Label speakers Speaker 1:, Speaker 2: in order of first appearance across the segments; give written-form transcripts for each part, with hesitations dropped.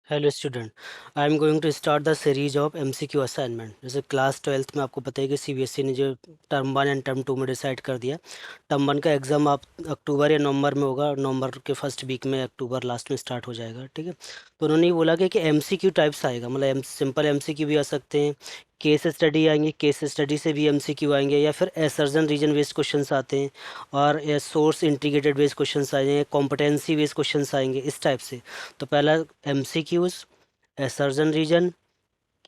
Speaker 1: Hello student, I am going to start the series of MCQ assignment. जैसे class 12th में आपको पता है कि सीबीएसई ने जो टर्म 1 एंड टर्म 2 में डिसाइड कर दिया। टर्म 1 का एग्ज़ाम आप अक्टूबर या नवंबर में होगा, और नवंबर के फर्स्ट वीक में अक्टूबर लास्ट में स्टार्ट हो जाएगा। ठीक है, तो उन्होंने ये बोला कि एमसीक्यू टाइप्स आएगा, मतलब सिंपल एमसीक्यू भी आ सकते हैं, केस स्टडी आएंगे, केस स्टडी से भी एमसीक्यू आएंगे, या फिर असर्जन रीजन बेस्ड क्वेश्चंस आते हैं, और सोर्स इंटीग्रेटेड बेस्ड क्वेश्चंस आएंगे, कॉम्पिटेंसी बेस्ड क्वेश्चंस आएंगे, इस टाइप से। तो पहला MCQs, assertion reason,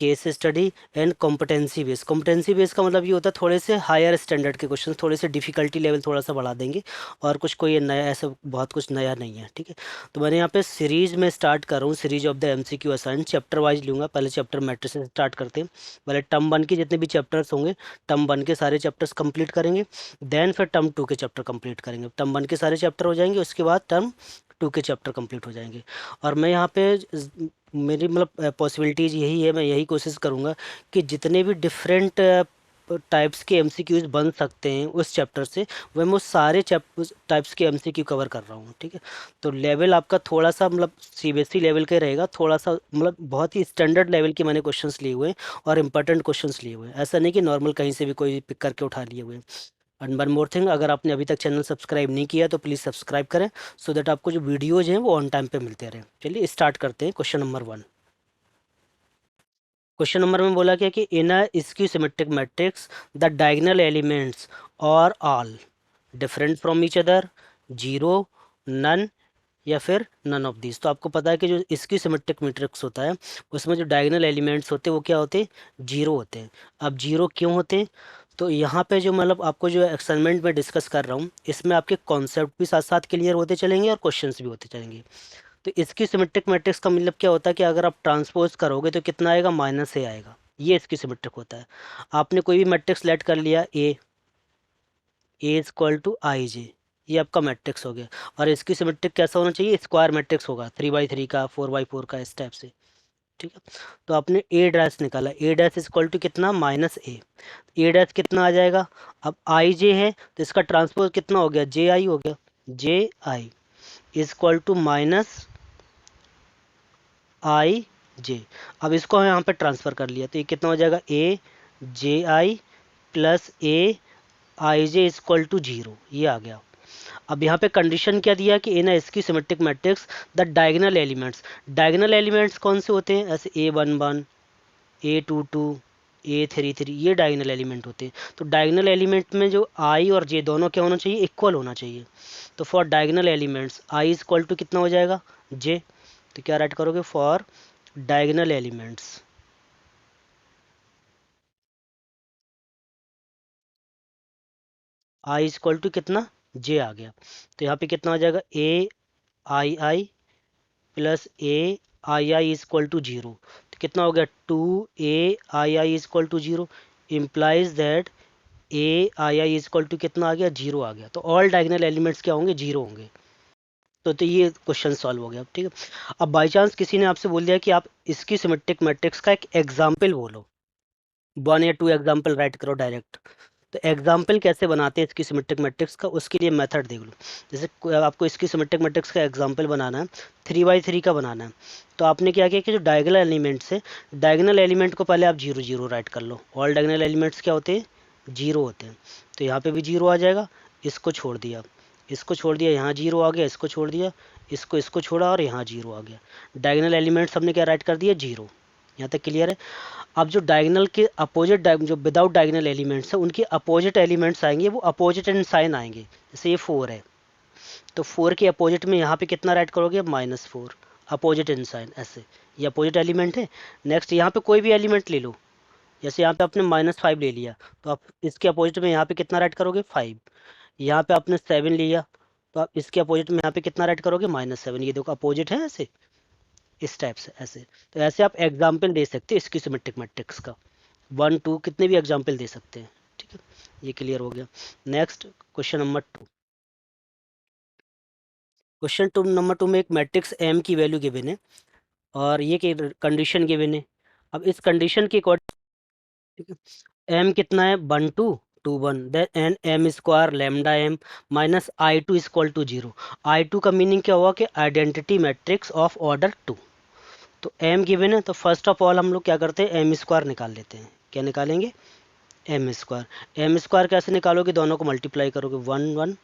Speaker 1: case study and competency base. Competency base का मतलब ये होता है थोड़े से हायर स्टैंडर्ड के क्वेश्चन, थोड़े से डिफिकल्टी लेवल थोड़ा सा बढ़ा देंगे, और कुछ कोई नया ऐसा बहुत कुछ नया नहीं है। ठीक है, तो मैंने यहाँ पे सीरीज में स्टार्ट कर रहा हूँ, series of the MCQ assign, chapter wise लूँगा। पहले चैप्टर मैट्रिक्स से स्टार्ट करते हैं। पहले टर्म 1 के जितने भी चैप्टर्स होंगे, टर्म 1 के सारे चैप्टर्स कंप्लीट करेंगे, देन फिर टर्म 2 के चैप्टर कंप्लीट करेंगे। टर्म 1 के सारे चैप्टर हो जाएंगे, उसके बाद टर्म 2 के चैप्टर कंप्लीट हो जाएंगे। और मैं यहाँ पे मेरी मतलब पॉसिबिलिटीज़ यही है, मैं यही कोशिश करूँगा कि जितने भी डिफरेंट टाइप्स के एमसीक्यूज बन सकते हैं उस चैप्टर से, वह मैं उस सारे टाइप्स के एमसीक्यू कवर कर रहा हूँ। ठीक है, तो लेवल आपका थोड़ा सा मतलब सीबीएसई लेवल का ही रहेगा, थोड़ा सा मतलब बहुत ही स्टैंडर्ड लेवल के मैंने क्वेश्चंस लिए हुए हैं, और इंपॉर्टेंट क्वेश्चंस लिए हुए हैं, ऐसा नहीं कि नॉर्मल कहीं से भी कोई पिक करके उठा लिए हुए हैं। एंड वन मोर थिंग, अगर आपने अभी तक चैनल सब्सक्राइब नहीं किया तो प्लीज़ सब्सक्राइब करें, सो दैट आपको जो वीडियोज़ हैं वो ऑन टाइम पे मिलते रहें। चलिए स्टार्ट करते हैं। Question number 1। क्वेश्चन नंबर में बोला क्या कि in a skew symmetric matrix the diagonal elements are all different from each other, zero, none, या फिर नन ऑफ दीज। तो आपको पता है कि जो स्क्यू सिमेट्रिक मैट्रिक्स होता है उसमें जो डायगोनल एलिमेंट्स होते हैं वो क्या होते हैं, जीरो होते हैं। अब जीरो क्यों होते हैं, तो यहाँ पे जो मतलब आपको जो एक्सपेरिमेंट में डिस्कस कर रहा हूँ, इसमें आपके कॉन्सेप्ट भी साथ साथ क्लियर होते चलेंगे और क्वेश्चंस भी होते चलेंगे। तो इसकी सिमेट्रिक मैट्रिक्स का मतलब क्या होता है कि अगर आप ट्रांसपोज करोगे तो कितना आएगा, माइनस ए आएगा। ये इसकी सिमेट्रिक होता है। आपने कोई भी मैट्रिक्स सेलेक्ट कर लिया, ए इज इक्वल टू आई जे, ये आपका मैट्रिक्स हो गया। और इसकी सिमेट्रिक कैसा होना चाहिए, स्क्वायर मैट्रिक्स होगा, 3x3 का, 4x4 का, इस टाइप से। ठीक है, तो आपने ए डैश निकाला, ए डैश इज इक्वल टू कितना, माइनस ए डैश कितना आ जाएगा। अब आई जे है तो इसका ट्रांसपोज कितना हो गया, जे आई हो गया। जे आई इज इक्वल टू माइनस आई जे। अब इसको हम यहाँ पे ट्रांसफ़र कर लिया तो ये कितना हो जाएगा, A J I plus A I J equal to zero, ये आ गया। अब यहाँ पे कंडीशन क्या दिया कि इन इसकी symmetric matrix the diagonal elements, diagonal elements कौन से होते हैं, ऐसे A11, A22, A33, ये डायगोनल एलिमेंट होते हैं। तो डायगोनल एलिमेंट में जो आई और जे दोनों क्या होना चाहिए, इक्वल होना चाहिए। तो for diagonal elements I is equal to कितना हो जाएगा, जे। तो क्या राइट करोगे, for diagonal elements I is equal to कितना, जे आ गया। तो यहाँ पे कितना हो जाएगा, A I I plus A I I is equal to zero. तो कितना हो गया, two A I I is equal to zero, implies that A I I is equal to कितना आ गया, जीरो आ गया। तो ऑल डायगोनल एलिमेंट्स क्या होंगे, जीरो होंगे। तो ये क्वेश्चन सॉल्व हो गया। ठीक है, अब बाई चांस किसी ने आपसे बोल दिया कि आप इसकी सिमेट्रिक मैट्रिक्स का एक एग्जाम्पल बोलो, 1 या 2 एग्जाम्पल राइट करो डायरेक्ट। तो एग्जाम्पल कैसे बनाते हैं इसकी सिमेट्रिक मैट्रिक्स का, उसके लिए मेथड देख लो। जैसे आपको इसकी सिमेट्रिक मैट्रिक्स का एग्जाम्पल बनाना है, 3x3 का बनाना है, तो आपने क्या किया कि जो डायगोनल एलिमेंट्स है, डायगोनल एलिमेंट को पहले आप जीरो जीरो राइट कर लो। ऑल डायगोनल एलिमेंट्स क्या होते हैं, जीरो होते हैं। तो यहाँ पे भी जीरो आ जाएगा, इसको छोड़ दिया, इसको छोड़ दिया, यहाँ जीरो आ गया, इसको छोड़ दिया, इसको छोड़ा, और यहाँ जीरो आ गया। डायगोनल एलिमेंट्स हमने क्या राइट कर दिया, जीरो। यहाँ तक क्लियर है। अब जो डायगोनल के अपोजिट, जो विदाउट डायगोनल एलिमेंट्स है उनके अपोजिट एलिमेंट्स आएंगे, वो अपोजिट एंड साइन आएंगे। जैसे ये 4 है, तो 4 के अपोजिट में यहाँ पे कितना राइट करोगे, -4, अपोजिट एंड साइन, ऐसे। ये अपोजिट एलिमेंट है। नेक्स्ट यहाँ पे कोई भी एलिमेंट ले लो, जैसे यहाँ पे आपने -5 ले लिया, तो आप इसके अपोजिट में यहाँ पे कितना राइट करोगे, 5। यहाँ पे आपने 7 लिया, तो आप इसके अपोजिट में यहाँ पे कितना राइट करोगे, -7। ये देखो अपोजिट है ऐसे, इस टाइप से ऐसे। तो ऐसे आप एग्जाम्पल दे सकते हैं इसकी सिमेट्रिक मैट्रिक्स का, 1 2 कितने भी एग्जाम्पल दे सकते हैं। ठीक है, ये क्लियर हो गया। Next question number 2। Question two number 2 में एक मैट्रिक्स एम की वैल्यू गिवन है, और ये की कंडीशन गिवन है। अब इस कंडीशन के अकॉर्डिंग, ठीक है, एम कितना है, 1 2 2 1, then N M square lambda M minus I two equal to zero. I two का मीनिंग क्या हुआ कि आइडेंटिटी मैट्रिक्स ऑफ ऑर्डर 2। तो m गिवन है, तो फर्स्ट ऑफ ऑल हम लोग क्या करते हैं, एम स्क्वायर निकाल लेते हैं। क्या निकालेंगे, एम स्क्वायर। एम स्क्वायर कैसे निकालोगे, दोनों को मल्टीप्लाई करोगे, 1 1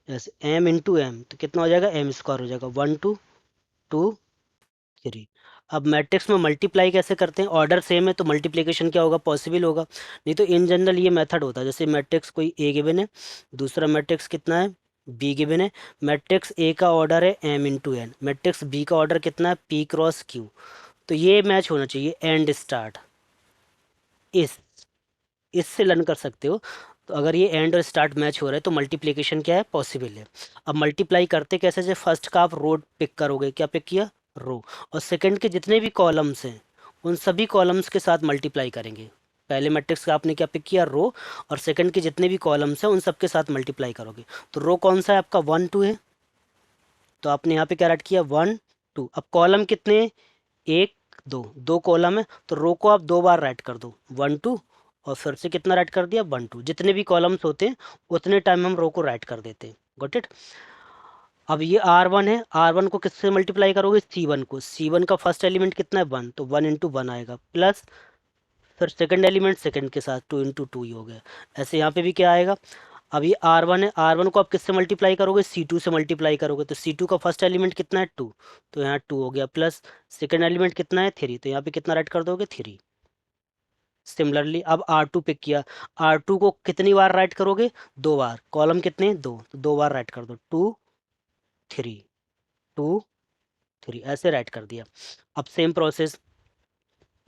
Speaker 1: ऐसे m इंटू एम, तो कितना हो जाएगा, एम स्क्वायर हो जाएगा, 1 2 2 3। अब मैट्रिक्स में मल्टीप्लाई कैसे करते हैं, ऑर्डर सेम है तो मल्टीप्लिकेशन क्या होगा, पॉसिबल होगा। नहीं तो इन जनरल ये मेथड होता है, जैसे मैट्रिक्स कोई ए गिवन है, दूसरा मैट्रिक्स कितना है, बी गिवन है। मैट्रिक्स ए का ऑर्डर है m into N, matrix B का ऑर्डर कितना है, p क्रॉस q। तो ये मैच होना चाहिए, एंड स्टार्ट इस इससे लर्न कर सकते हो। तो अगर ये एंड और स्टार्ट मैच हो रहा है तो मल्टीप्लिकेशन क्या है, पॉसिबल है। अब मल्टीप्लाई करते कैसे, जैसे फर्स्ट का आप रो पिक करोगे, क्या पिक किया, रो, और सेकंड के जितने भी कॉलम्स हैं उन सभी कॉलम्स के साथ मल्टीप्लाई करेंगे। पहले मैट्रिक्स का आपने क्या पिक किया, रो, और सेकंड के जितने भी कॉलम्स हैं उन सब के साथ मल्टीप्लाई करोगे। तो रो कौन सा है आपका, 1 2 है, तो आपने यहाँ पे क्या राइट किया, 1 2। अब कॉलम कितने हैं, 1 2, 2 कॉलम है, तो रो को आप 2 बार राइट कर दो, 1 2, और फिर से कितना राइट कर दिया, 1 2। जितने भी कॉलम्स होते हैं उतने टाइम हम रो को राइट कर देते हैं। Got it. अब ये R1 है, R1 को किससे मल्टीप्लाई करोगे, C1 को। C1 का फर्स्ट एलिमेंट कितना है, 1, तो 1 इंटू 1 आएगा, प्लस फिर सेकंड एलिमेंट सेकंड के साथ 2 इंटू 2 ही हो गया। ऐसे यहाँ पे भी क्या आएगा, अब ये R1 है, R1 को आप किससे मल्टीप्लाई करोगे, C2 से मल्टीप्लाई करोगे, तो C2 का फर्स्ट एलिमेंट कितना है, 2, तो यहाँ 2 हो गया, प्लस सेकंड एलिमेंट कितना है, 3, तो यहाँ पे कितना राइट कर दोगे, 3। सिमिलरली अब R2 पिक किया, R2 को कितनी बार राइट करोगे, 2 बार, कॉलम कितने, 2, तो 2 बार राइट कर दो, 2 3 2 3, ऐसे राइट कर दिया। अब सेम प्रोसेस,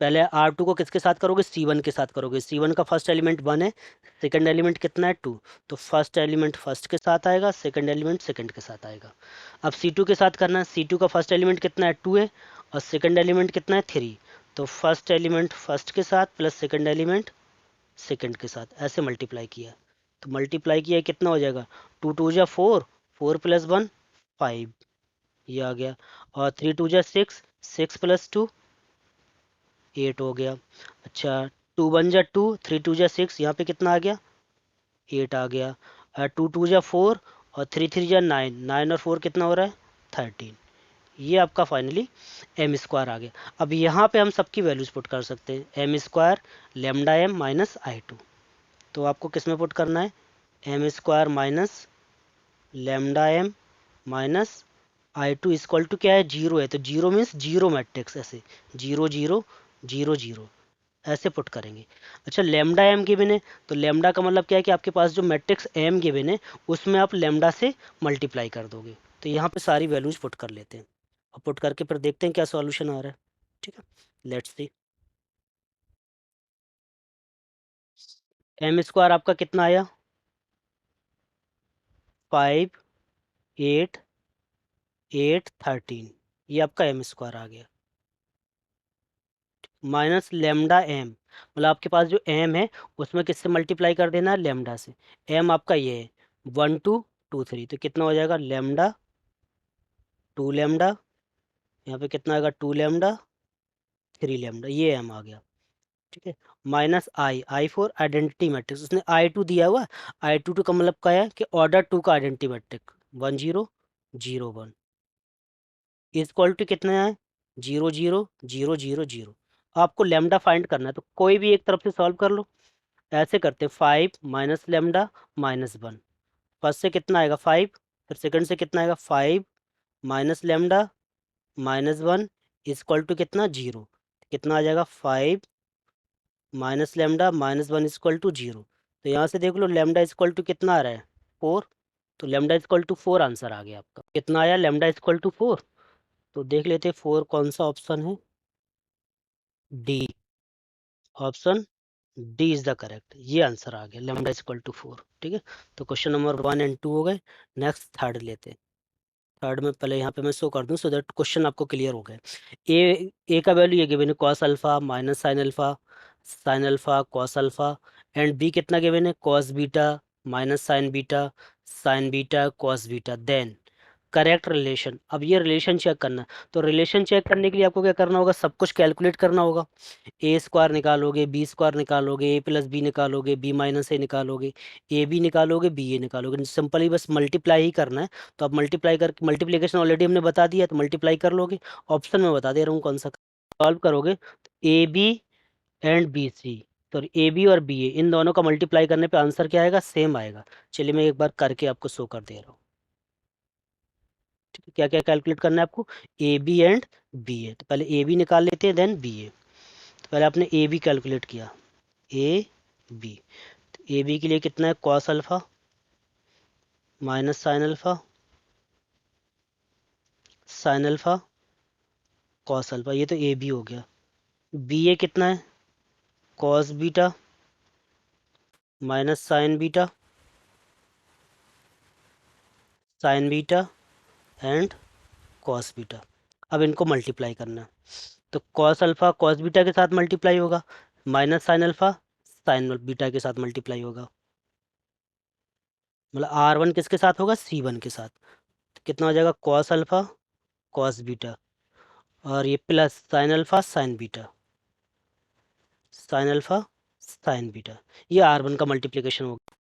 Speaker 1: पहले R2 को किसके साथ करोगे, C1 के साथ करोगे। C1 का फर्स्ट एलिमेंट 1 है, सेकंड एलिमेंट कितना है, 2, तो फर्स्ट एलिमेंट फर्स्ट के साथ आएगा, सेकंड एलिमेंट सेकंड के साथ आएगा। अब C2 के साथ करना है, C2 का फर्स्ट एलिमेंट कितना है, 2 है, और सेकंड एलिमेंट कितना है, 3, तो फर्स्ट एलिमेंट फर्स्ट के साथ प्लस सेकंड एलिमेंट सेकंड के साथ, ऐसे मल्टीप्लाई किया। तो मल्टीप्लाई किया कितना हो जाएगा, 2 2 जा 4, 4 + 1 5, ये आ गया, और 3 2 जा 6, 6 + 2 8 हो गया। अच्छा, 2 1 जा 2, 3 2 जा 6, यहाँ पे कितना आ गया, 8 आ गया। 2 2 जा 4, और 3 3 जा 9, 9 और 4 कितना हो रहा है, 13। ये आपका फाइनली एम स्क्वायर आ गया। अब यहाँ पे हम सबकी वैल्यूज पुट कर सकते हैं, M square lambda M minus I2। तो आपको किस में पुट करना है, M square minus lambda M minus I2 equal to क्या है, 0 है, तो 0 मीन्स 0 मैट्रिक्स, ऐसे 0 0 0 0 ऐसे पुट करेंगे। अच्छा, लेमडा एम गिवन है, तो लेमडा का मतलब क्या है कि आपके पास जो मैट्रिक्स एम गिवन है उसमें आप लेमडा से मल्टीप्लाई कर दोगे। तो यहाँ पे सारी वैल्यूज पुट कर लेते हैं, और पुट करके फिर देखते हैं क्या सॉल्यूशन आ रहा है। ठीक है, लेट्स सी। एम स्क्वायर आपका कितना आया, 5 8 8 13, ये आपका एम स्क्वायर आ गया, माइनस लेमडा एम, मतलब आपके पास जो एम है उसमें किससे मल्टीप्लाई कर देना है, लेमडा से। एम आपका ये है, 1 2 2 3, तो कितना हो जाएगा, लेमडा 2 लेमडा, यहाँ पे कितना आएगा, 2 लेमडा 3 लेमडा, ये एम आ गया। ठीक है, minus I for identity matrix, उसने I2 दिया हुआ, I2 का मतलब क्या है कि ऑर्डर 2 का आइडेंटिटी मैट्रिक्स, 1 0 0 1 इक्वल टू कितना है, 0 0 0 0 0। आपको लेमडा फाइंड करना है, तो कोई भी एक तरफ से सॉल्व कर लो। ऐसे करते हैं, 5 माइनस लेमडा माइनस 1, फर्स्ट से कितना आएगा, 5, फिर सेकंड से कितना आएगा, 5 minus lambda minus 1 equal to कितना, 0, कितना आ जाएगा, 5 minus lambda minus 1 equal to 0। तो यहाँ से देख लो लेमडा इक्वल टू कितना आ रहा है, 4, तो लेमडा इक्वल टू 4 आंसर आ गया आपका। कितना आया, लेमडा इक्वल टू 4, तो देख लेते 4 कौन सा ऑप्शन है, D, option D is the correct, ये आंसर आ गया, लेमडा इक्वल टू 4। ठीक है, तो क्वेश्चन नंबर 1 एंड 2 हो गए। नेक्स्ट थर्ड लेते हैं। थर्ड में पहले यहाँ पे मैं शो कर दूँ सो दैट क्वेश्चन आपको क्लियर हो गए। ए का वैल्यू ये गिवन है, cos alpha minus sine alpha cos alpha, and B कितना गिवन है, cos beta minus sine beta cos beta. Then correct relation. अब ये रिलेशन चेक करना है, तो रिलेशन चेक करने के लिए आपको क्या करना होगा, सब कुछ कैलकुलेट करना होगा। ए स्क्वायर निकालोगे, बी स्क्वायर निकालोगे, ए प्लस बी निकालोगे, बी माइनस ए निकालोगे, ए बी निकालोगे, बी ए निकालोगे, सिंपली बस मल्टीप्लाई ही करना है। तो आप मल्टीप्लाई कर, मल्टीप्लिकेशन ऑलरेडी हमने बता दिया, तो मल्टीप्लाई कर लोगे। ऑप्शन में बता दे रहा हूँ कौन सा। सॉल्व करोगे तो A B and B C, तो ए बी और बी ए इन दोनों का मल्टीप्लाई करने पे आंसर क्या आएगा, सेम आएगा। चलिए मैं एक बार करके आपको शो कर दे रहा हूँ। ठीक है, क्या क्या कैलकुलेट करना है आपको, ए बी एंड बी ए। तो पहले ए बी निकाल लेते हैं, देन बी ए। तो पहले आपने ए बी कैलकुलेट किया, ए बी। तो ए बी के लिए कितना है, cos alpha minus sine alpha, sign alpha cos alpha, ये तो ए बी हो गया। बी ए कितना है, cos beta minus sine beta, sign beta and cos beta. अब इनको मल्टीप्लाई करना है, तो कॉस अल्फा कॉस बीटा के साथ मल्टीप्लाई होगा, minus sine alpha sine beta के साथ मल्टीप्लाई होगा। मतलब आर वन किसके साथ होगा, सी वन के साथ। तो कितना हो जाएगा, कॉस अल्फा कॉस बीटा, और ये plus sine alpha sine beta, sine alpha sine beta. ये आर वन का मल्टीप्लिकेशन होगा।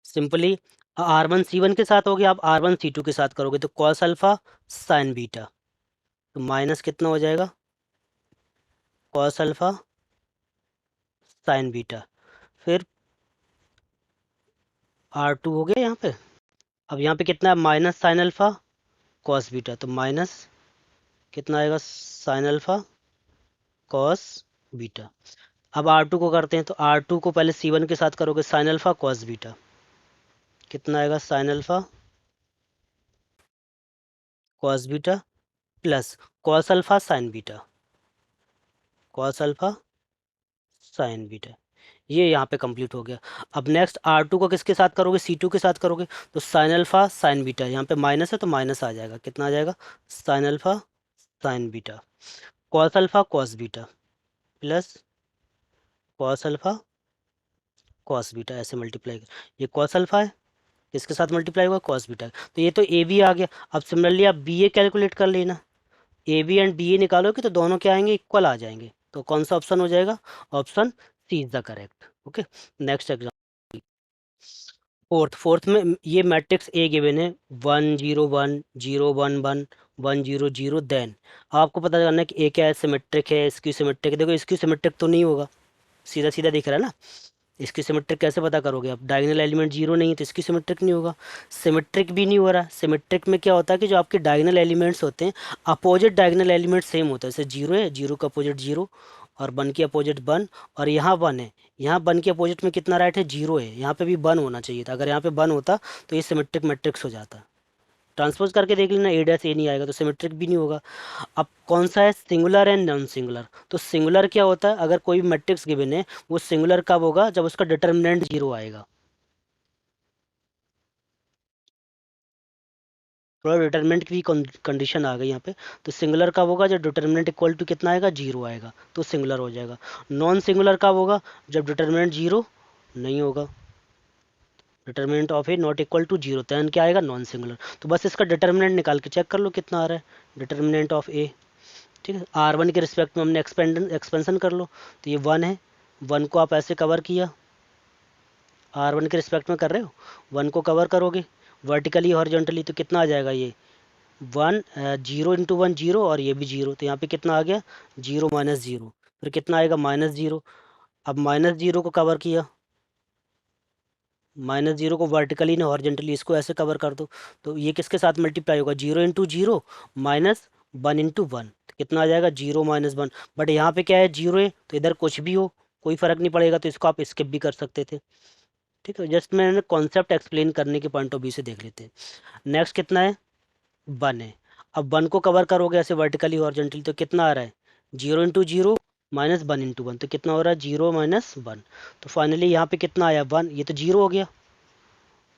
Speaker 1: Simply R one C one के साथ हो गया, आप आर वन सी टू के साथ करोगे तो कॉस अल्फा साइन बीटा, तो माइनस कितना हो जाएगा, कॉस अल्फा साइन बीटा, फिर आर टू हो गया यहाँ पे। अब यहाँ पे कितना है, minus sine alpha cos beta, तो माइनस कितना आएगा, साइन अल्फा कॉस बीटा। अब आर टू को करते हैं, तो आर टू को पहले सी वन के साथ करोगे, साइन अल्फा कॉस बीटा, कितना आएगा, sign alpha cos beta plus cos alpha sine beta, cos alpha sine beta. ये यहाँ पे कंप्लीट हो गया। अब नेक्स्ट आर टू को किसके साथ करोगे, सी टू के साथ करोगे, तो साइन अल्फा साइन बीटा, यहाँ पे माइनस है तो माइनस आ जाएगा, कितना आ जाएगा, sign alpha sine beta, cos alpha cos beta plus cos alpha cos beta, ऐसे मल्टीप्लाई कर। ये कॉस अल्फा है, किसके साथ मल्टीप्लाई हुआ, कॉस बीटा। तो ये तो ए बी आ गया। अब सिमिलरली आप बी ए कैलकुलेट कर लेना, ए बी एंड बी ए निकालोगे तो दोनों क्या आएंगे, इक्वल आ जाएंगे। तो कौन सा ऑप्शन हो जाएगा, option C is the correct. Okay, next exam. Fourth में ये मैट्रिक्स ए गिवन है, 1 0 1 0 1 1 1 0 0, देन आपको पता करना है कि ए क्या है, सिमेट्रिक है, स्क्यू सिमेट्रिक है। देखो स्क्यू सिमेट्रिक तो नहीं होगा, सीधा सीधा दिख रहा है ना। इसकी सिमेट्रिक कैसे पता करोगे आप, डायगोनल एलिमेंट जीरो नहीं है तो इसकी सिमेट्रिक नहीं होगा। सिमेट्रिक भी नहीं हो रहा। सिमेट्रिक में क्या होता है कि जो आपके डायगोनल एलिमेंट्स होते हैं, अपोजिट डायगोनल एलिमेंट सेम होता है। जैसे जीरो है, जीरो का अपोजिट जीरो, और वन की अपोजिट वन, और यहाँ वन है, यहाँ वन के अपोजिट में कितना राइट है, जीरो है, यहाँ पे भी वन होना चाहिए था। अगर यहाँ पे वन होता तो ये सिमेट्रिक मैट्रिक्स हो जाता। ट्रांसपोज करके देख लेना, ए डैश ए नहीं आएगा तो सिमेट्रिक भी नहीं होगा। अब कौन सा है, सिंगुलर एंड नॉन सिंगुलर। तो सिंगुलर क्या होता है, अगर कोई मैट्रिक्स गिवन है वो सिंगुलर कब होगा, जब उसका डिटर्मिनेंट जीरो आएगा। थोड़ा डिटर्मिनेंट की कंडीशन आ गई यहाँ पे। तो सिंगुलर कब होगा, जब डिटर्मिनेंट इक्वल टू कितना आएगा, जीरो आएगा, तो सिंगुलर हो जाएगा। नॉन सिंगुलर कब होगा, जब डिटर्मिनेंट जीरो नहीं होगा, determinant of A not equal to zero, तो क्या आएगा, नॉन सिंगुलर। तो बस इसका डिटर्मिनेंट निकाल के चेक कर लो कितना आ रहा है, डिटर्मिनेंट ऑफ ए। ठीक है, आर वन के रिस्पेक्ट में हमने एक्सपेंशन कर लो, तो ये वन है, वन को आप ऐसे कवर किया, आर वन के रिस्पेक्ट में कर रहे हो, वन को कवर करोगे वर्टिकली हॉरिजॉन्टली, तो कितना आ जाएगा, ये one, zero into one zero, और ये भी जीरो, तो यहाँ पे कितना आ गया, जीरो माइनस जीरो, फिर कितना आएगा, माइनस जीरो। अब माइनस जीरो को कवर किया, माइनस जीरो को वर्टिकली ना हॉरिजॉन्टली, इसको ऐसे कवर कर दो, तो ये किसके साथ मल्टीप्लाई होगा, zero into zero minus one into one, तो कितना आ जाएगा, जीरो माइनस वन। बट यहाँ पे क्या है, जीरो है, तो इधर कुछ भी हो कोई फर्क नहीं पड़ेगा, तो इसको आप स्किप भी कर सकते थे। ठीक है, जस्ट मैंने कॉन्सेप्ट एक्सप्लेन करने के पॉइंट ऑफ व्यू से देख लेते हैं। नेक्स्ट कितना है, वन है। अब वन को कवर करोगे ऐसे वर्टिकली हॉरिजॉन्टली, तो कितना आ रहा है, zero into zero minus one into one, तो कितना हो रहा है, जीरो माइनस वन। तो फाइनली यहाँ पे कितना आया, वन, ये तो जीरो हो गया,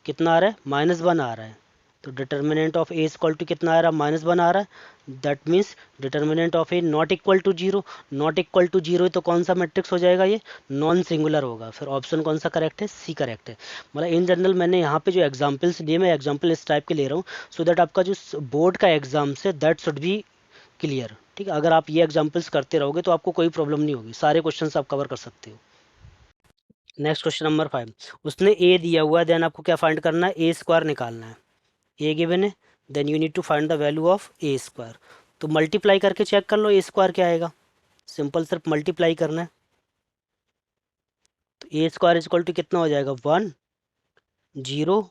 Speaker 1: कितना आ रहा है, माइनस वन आ रहा है। तो determinant of A equal to कितना आ रहा है, -1 आ रहा है। That means determinant of A not equal to zero, not equal to zero तो कौन सा मैट्रिक्स हो जाएगा, ये नॉन सिंगुलर होगा। फिर ऑप्शन कौन सा करेक्ट है, सी करेक्ट है। मतलब इन जनरल मैंने यहाँ पे जो एग्जाम्पल्स लिए, मैं एग्जाम्पल इस टाइप के ले रहा हूँ सो दैट आपका जो बोर्ड का exam say that should be clear. ठीक है, अगर आप ये एग्जाम्पल्स करते रहोगे तो आपको कोई प्रॉब्लम नहीं होगी, सारे क्वेश्चंस आप कवर कर सकते हो। नेक्स्ट क्वेश्चन नंबर 5, उसने ए दिया हुआ है, देन आपको क्या फाइंड करना है, ए स्क्वायर निकालना है। ए गिवन है, then you need to find the value of A square. तो मल्टीप्लाई करके चेक कर लो ए स्क्वायर क्या आएगा, सिंपल सिर्फ मल्टीप्लाई करना है। तो ए स्क्वायर इक्वल टू कितना हो जाएगा, 1 0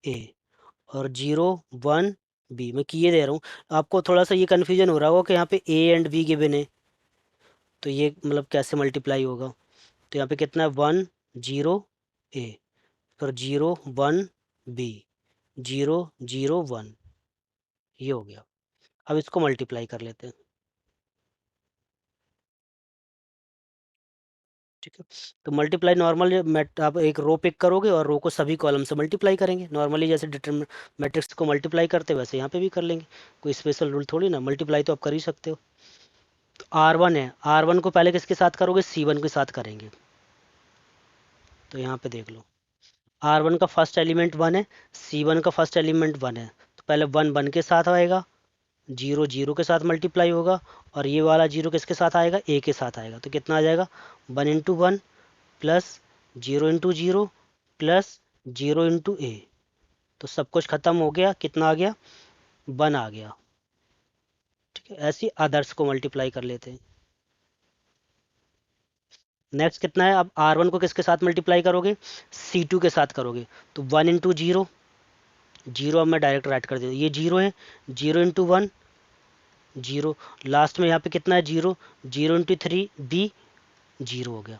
Speaker 1: ए और 0 1 बी। मैं किए दे रहा हूँ, आपको थोड़ा सा ये कन्फ्यूजन हो रहा होगा कि यहाँ पे ए एंड बी गिवन है, तो ये मतलब कैसे मल्टीप्लाई होगा। तो यहाँ पे कितना है, 1 0 ए, फिर 0 1 बी, 0 0 1, ये हो गया। अब इसको मल्टीप्लाई कर लेते हैं। ठीक है, तो मल्टीप्लाई नॉर्मल आप एक रो पिक करोगे और रो को सभी कॉलम से मल्टीप्लाई करेंगे, नॉर्मली जैसे डिटरमिन मैट्रिक्स को मल्टीप्लाई करते हैं वैसे यहाँ पे भी कर लेंगे, कोई स्पेशल रूल थोड़ी ना, मल्टीप्लाई तो आप कर ही सकते हो। तो R1 है, R1 को पहले किसके साथ करोगे, C1 के साथ करेंगे। तो यहाँ पे देख लो, R1 का फर्स्ट एलिमेंट 1 है, C1 का फर्स्ट एलिमेंट 1 है, तो पहले 1 1 के साथ आएगा, 0 0 के साथ मल्टीप्लाई होगा, और ये वाला 0 किसके साथ आएगा, ए के साथ आएगा। तो कितना आ जाएगा, 1 into 1 plus 0 into 0 plus 0 into A. तो सब कुछ खत्म हो गया, कितना आ गया, 1 आ गया। ठीक है, ऐसी अदर्स को मल्टीप्लाई कर लेते हैं। नेक्स्ट कितना है, अब R1 को किसके साथ मल्टीप्लाई करोगे, C2 के साथ करोगे। तो 1 इंटू 0, 0 अब मैं डायरेक्ट राइट कर देता हूँ, ये 0 है, 0 इंटू 1 0, लास्ट में यहाँ पे कितना है 0, 0 इंटू 3 बी, 0 हो गया।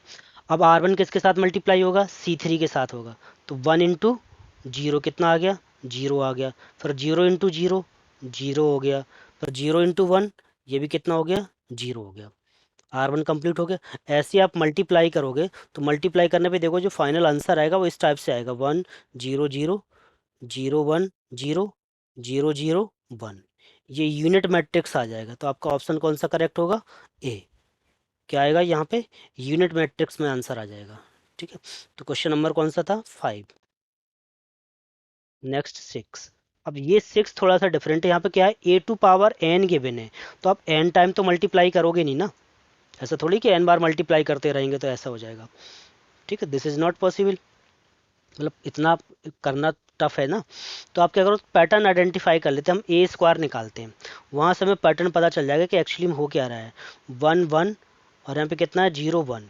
Speaker 1: अब R1 किसके साथ मल्टीप्लाई होगा, C3 के साथ होगा। तो 1 इंटू 0 कितना आ गया, 0 आ गया, फिर 0 इंटू 0 0 हो गया, फिर 0 इंटू 1 ये भी कितना हो गया, 0 हो गया। R1 कंप्लीट हो गया। ऐसे आप मल्टीप्लाई करोगे तो मल्टीप्लाई करने पे देखो जो फाइनल आंसर आएगा वो इस टाइप से आएगा, 1 0 0 0 1 0 0 0 1, ये यूनिट मैट्रिक्स आ जाएगा। तो आपका ऑप्शन कौन सा करेक्ट होगा, ए। क्या आएगा यहाँ पे, यूनिट मैट्रिक्स में आंसर आ जाएगा। ठीक है, तो क्वेश्चन नंबर कौन सा था, 5। नेक्स्ट 6। अब ये 6 थोड़ा सा डिफरेंट है, यहाँ पे क्या है, ए टू पावर एन गिवन है, तो आप एन टाइम तो मल्टीप्लाई करोगे नहीं ना, ऐसा थोड़ी कि एन बार मल्टीप्लाई करते रहेंगे तो ऐसा हो जाएगा। ठीक है, दिस इज़ नॉट पॉसिबल, मतलब इतना करना टफ है ना। तो आप क्या करो, पैटर्न आइडेंटिफाई कर लेते हैं, हम ए स्क्वायर निकालते हैं, वहाँ से हमें पैटर्न पता चल जाएगा कि एक्चुअली में हो क्या रहा है। 1 1 और यहाँ पे कितना है, 0 1,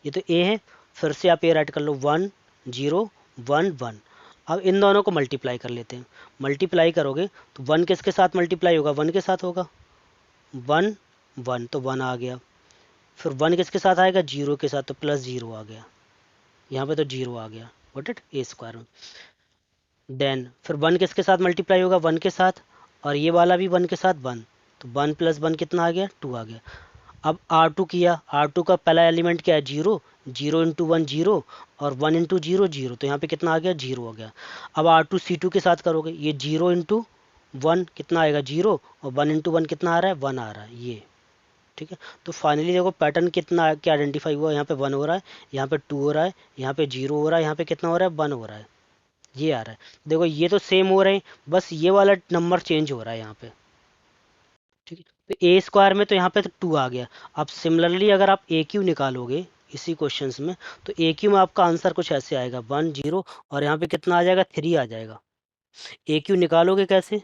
Speaker 1: ये तो ए है। फिर से आप ये राइट कर लो, 1 0 1 1। अब इन दोनों को मल्टीप्लाई कर लेते हैं, मल्टीप्लाई करोगे तो 1 किसके साथ मल्टीप्लाई होगा, 1 के साथ होगा, 1 1 तो 1 आ गया। फिर 1 किसके साथ आएगा, 0 के साथ, तो प्लस 0 आ गया, यहाँ पे तो 0 आ गया, गॉट इट, ए स्क्वायर में। देन फिर 1 किसके साथ मल्टीप्लाई होगा, 1 के साथ, और ये वाला भी 1 के साथ 1, तो 1 प्लस 1 कितना आ गया, 2 आ गया। अब R2 किया, R2 का पहला एलिमेंट क्या है, 0, 0 इंटू 1 0 और 1 इंटू 0 0, तो यहाँ पे कितना आ गया, 0 आ गया। अब R2 C2 के साथ करोगे, ये 0 इंटू 1 कितना आएगा, 0, और 1 इंटू 1 कितना आ रहा है, 1 आ रहा है ये। ठीक है, तो फाइनली देखो पैटर्न कितना क्या आइडेंटिफाई हुआ, यहाँ पे 1 हो रहा है, यहाँ पे 2 हो रहा है, यहाँ पे 0 हो रहा है, यहाँ पे कितना हो रहा है, 1 हो रहा है, ये आ रहा है। देखो ये तो सेम हो रहे हैं, बस ये वाला नंबर चेंज हो रहा है यहाँ पे। ठीक है, तो ए स्क्वायर में तो यहाँ पे तो 2 आ गया। अब सिमिलरली अगर आप ए क्यू निकालोगे इसी क्वेश्चंस में, तो ए क्यू में आपका आंसर कुछ ऐसे आएगा, 1 0, और यहाँ पे कितना आ जाएगा, 3 आ जाएगा। ए क्यू निकालोगे कैसे,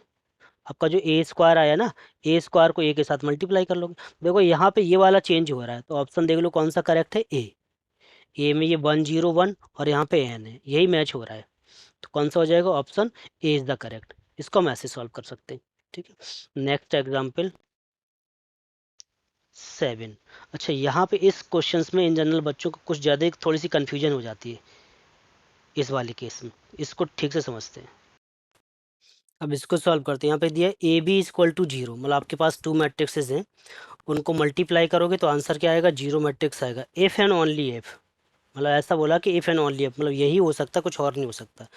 Speaker 1: आपका जो ए स्क्वायर आया ना, ए स्क्वायर को ए के साथ मल्टीप्लाई कर लोगे। देखो यहाँ पे ये वाला चेंज हो रहा है, तो ऑप्शन देख लो कौन सा करेक्ट है, ए में ये 1 0 1 और यहाँ पे एन है, यही मैच हो रहा है, तो कौन सा हो जाएगा, option A is the correct. इसको हम ऐसे सॉल्व कर सकते हैं। ठीक है, नेक्स्ट एग्जाम्पल 7। अच्छा, यहाँ पे इस क्वेश्चंस में इन जनरल बच्चों को कुछ ज़्यादा थोड़ी सी कन्फ्यूजन हो जाती है इस वाले केस में, इसको ठीक से समझते हैं। अब इसको सॉल्व करते हैं, यहाँ पे दिया ए बी इक्वल टू 0, मतलब आपके पास 2 मैट्रिक्सेस हैं, उनको मल्टीप्लाई करोगे तो आंसर क्या आएगा, 0 मैट्रिक्स आएगा, इफ़ एंड ओनली इफ। मतलब ऐसा बोला कि इफ़ एंड ओनली, मतलब यही हो सकता, कुछ और नहीं हो सकता।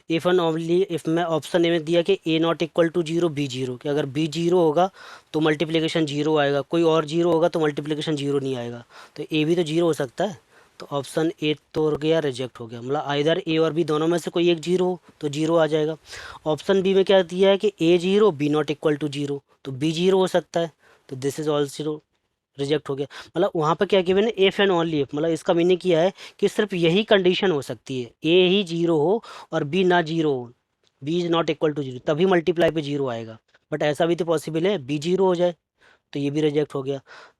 Speaker 1: इफ़ एंड ओनली इफ़ में ऑप्शन ए में दिया कि A not equal to zero, B zero, कि अगर बी जीरो होगा तो मल्टीप्लिकेशन जीरो आएगा, कोई और जीरो होगा तो मल्टीप्लिकेशन जीरो नहीं आएगा, तो ए भी तो जीरो हो सकता है। तो ऑप्शन ए तो हो गया, रिजेक्ट हो गया, मतलब आइदर ए और बी दोनों में से कोई एक जीरो हो तो जीरो आ जाएगा। ऑप्शन बी में क्या दिया है कि A zero B not equal to zero, तो बी जीरो हो सकता है, तो दिस इज ऑल्सो रिजेक्ट हो गया। मतलब वहाँ पर क्या गिवन है, इफ एंड ओनली इफ, मतलब इसका मीनिंग किया है कि सिर्फ यही कंडीशन हो सकती है, ए ही जीरो हो और बी ना जीरो हो, B is not equal to zero, तभी मल्टीप्लाई पे जीरो आएगा। बट ऐसा भी तो पॉसिबल है बी जीरो हो जाए, तो ये भी रिजेक्ट हो गया।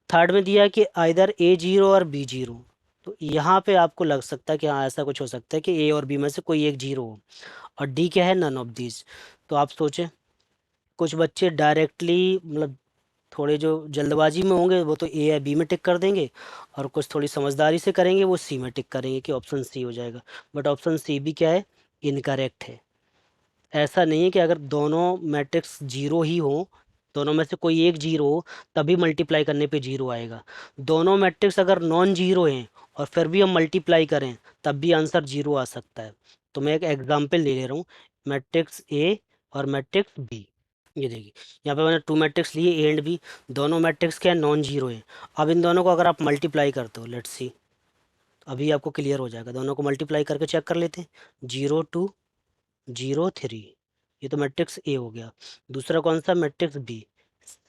Speaker 1: थर्ड में दिया है कि आइदर ए जीरो और बी जीरो, तो यहाँ पे आपको लग सकता है कि हाँ ऐसा कुछ हो सकता है कि ए और बी में से कोई एक जीरो हो, और डी क्या है, नन ऑफ दीज। तो आप सोचें, कुछ बच्चे डायरेक्टली, मतलब थोड़े जो जल्दबाजी में होंगे वो तो ए या बी में टिक कर देंगे, और कुछ थोड़ी समझदारी से करेंगे वो सी में टिक करेंगे कि ऑप्शन सी हो जाएगा। बट ऑप्शन सी भी क्या है, इनकरेक्ट है। ऐसा नहीं है कि अगर दोनों मैट्रिक्स जीरो ही हो, दोनों में से कोई एक जीरो हो, तभी मल्टीप्लाई करने पे जीरो आएगा। दोनों मैट्रिक्स अगर नॉन जीरो हैं और फिर भी हम मल्टीप्लाई करें तब भी आंसर जीरो आ सकता है। तो मैं एक एग्जांपल ले रहा हूँ, मैट्रिक्स ए और मैट्रिक्स बी। ये देखिए, यहाँ पे मैंने टू मैट्रिक्स लिए, ए एंड बी, दोनों मैट्रिक्स क्या है, नॉन जीरो है। अब इन दोनों को अगर आप मल्टीप्लाई करते हो, लेट्स सी, अभी आपको क्लियर हो जाएगा। दोनों को मल्टीप्लाई करके चेक कर लेते हैं, 0 2 0 3, ये तो मैट्रिक्स ए हो गया। दूसरा कौन सा, मैट्रिक्स बी,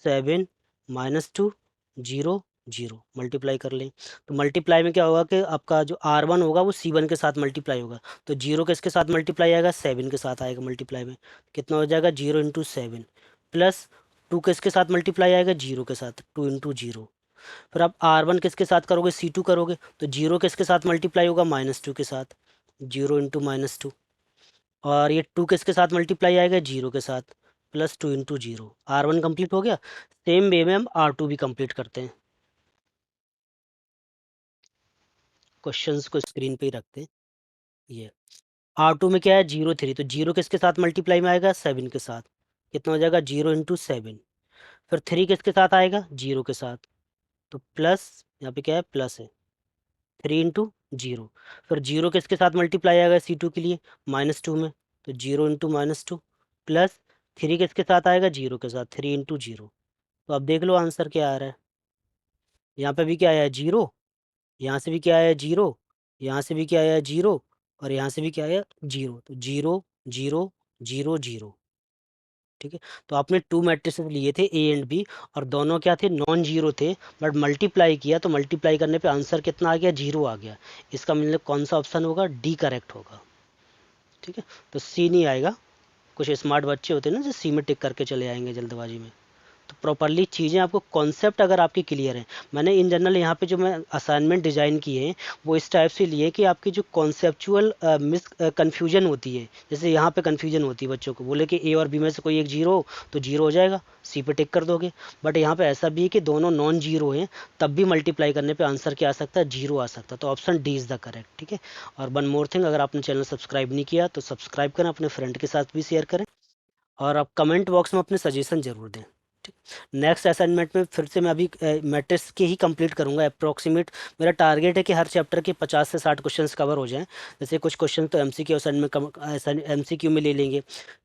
Speaker 1: 7 - 2 0 0, मल्टीप्लाई कर लें। तो मल्टीप्लाई में क्या होगा कि आपका जो R1 होगा वो C1 के साथ मल्टीप्लाई होगा, तो जीरो किसके साथ मल्टीप्लाई आएगा, 7 के साथ आएगा मल्टीप्लाई में। कितना हो जाएगा, 0 × 7 प्लस टू किसके साथ मल्टीप्लाई आएगा, जीरो के साथ, 2 × 0। फिर आप R1 किसके साथ करोगे, C2 करोगे, तो जीरो किसके साथ मल्टीप्लाई होगा, -2 के साथ, 0 × -2। और ये टू किसके साथ मल्टीप्लाई आएगा, जीरो के साथ, +2 × 0। R1 कंप्लीट हो गया। सेम वे में हम R2 भी कंप्लीट करते हैं। क्वेश्चंस को स्क्रीन पे ही रखते हैं। ये R2 में क्या है, 0 3, तो जीरो किसके साथ मल्टीप्लाई में आएगा, 7 के साथ। कितना हो जाएगा, 0 × 7। फिर थ्री किसके साथ आएगा, जीरो के साथ, तो प्लस, यहाँ पे क्या है, प्लस है, 3 × 0। फिर जीरो किसके साथ मल्टीप्लाई आएगा, C2 के लिए, -2 में, तो 0 × -2 प्लस थ्री किसके साथ आएगा, जीरो के साथ, 3 × 0। तो अब देख लो आंसर क्या आ रहा है। यहाँ पे भी क्या आया है, जीरो, यहाँ से भी क्या आया है, जीरो, यहाँ से भी क्या आया है, जीरो, और यहाँ से भी क्या आया है, जीरो, तो 0 0 0 0। ठीक है, तो आपने टू मैट्रिसेस लिए थे, ए एंड बी, और दोनों क्या थे, नॉन जीरो थे, बट मल्टीप्लाई किया तो मल्टीप्लाई करने पे आंसर कितना आ गया, जीरो आ गया। इसका मतलब कौन सा ऑप्शन होगा, डी करेक्ट होगा। ठीक है, तो सी नहीं आएगा। कुछ स्मार्ट बच्चे होते हैं ना जो सी में टिक करके चले आएंगे जल्दबाजी में। तो प्रॉपरली चीज़ें आपको, कॉन्सेप्ट अगर आपकी क्लियर है, मैंने इन जनरल यहाँ पे जो मैं असाइनमेंट डिज़ाइन किए हैं वो इस टाइप से लिए कि आपकी जो कॉन्सेप्चुअल मिस कन्फ्यूजन होती है, जैसे यहाँ पे कन्फ्यूजन होती है बच्चों को, बोले कि ए और बी में से कोई एक जीरो हो तो जीरो हो जाएगा, सी पे टिक कर दोगे। बट यहाँ पे ऐसा भी है कि दोनों नॉन जीरो हैं, तब भी मल्टीप्लाई करने पे आंसर क्या आ सकता है, जीरो आ सकता है, तो option D is the correct. ठीक है, और वन मोर थिंग, अगर आपने चैनल सब्सक्राइब नहीं किया तो सब्सक्राइब करें, अपने फ्रेंड के साथ भी शेयर करें, और आप कमेंट बॉक्स में अपने सजेशन ज़रूर दें। ठीक, नेक्स्ट असाइनमेंट में फिर से मैं अभी मैट्रिक्स के ही कंप्लीट करूंगा अप्रॉक्सीमेट। मेरा टारगेट है कि हर चैप्टर के 50 से 60 क्वेश्चंस कवर हो जाएं। जैसे कुछ क्वेश्चन तो एमसीक्यू असाइनमेंट एमसीक्यू में ले लेंगे,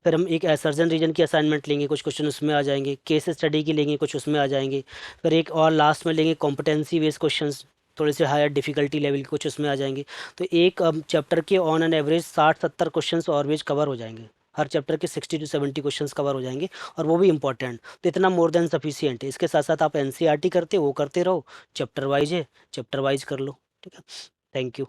Speaker 1: फिर हम एक सर्जन रीजन की असाइनमेंट लेंगे, कुछ क्वेश्चन उसमें आ जाएंगे, केस स्टडी की लेंगे, कुछ उसमें आ जाएंगे, फिर एक और लास्ट में लेंगे कॉम्पिटेंसी बेस्ड क्वेश्चन, थोड़े से हायर डिफिकल्टी लेवल के कुछ उसमें आ जाएंगे। तो एक चैप्टर के ऑन एन एवरेज 60-70 क्वेश्चन और वेज कवर हो जाएंगे, हर चैप्टर के 60 to 70 क्वेश्चंस कवर हो जाएंगे, और वो भी इंपॉर्टेंट, तो इतना मोर देन सफिशियंट है। इसके साथ साथ आप एनसीईआरटी करते वो करते रहो, चैप्टर वाइज है, चैप्टर वाइज कर लो। ठीक है, थैंक यू।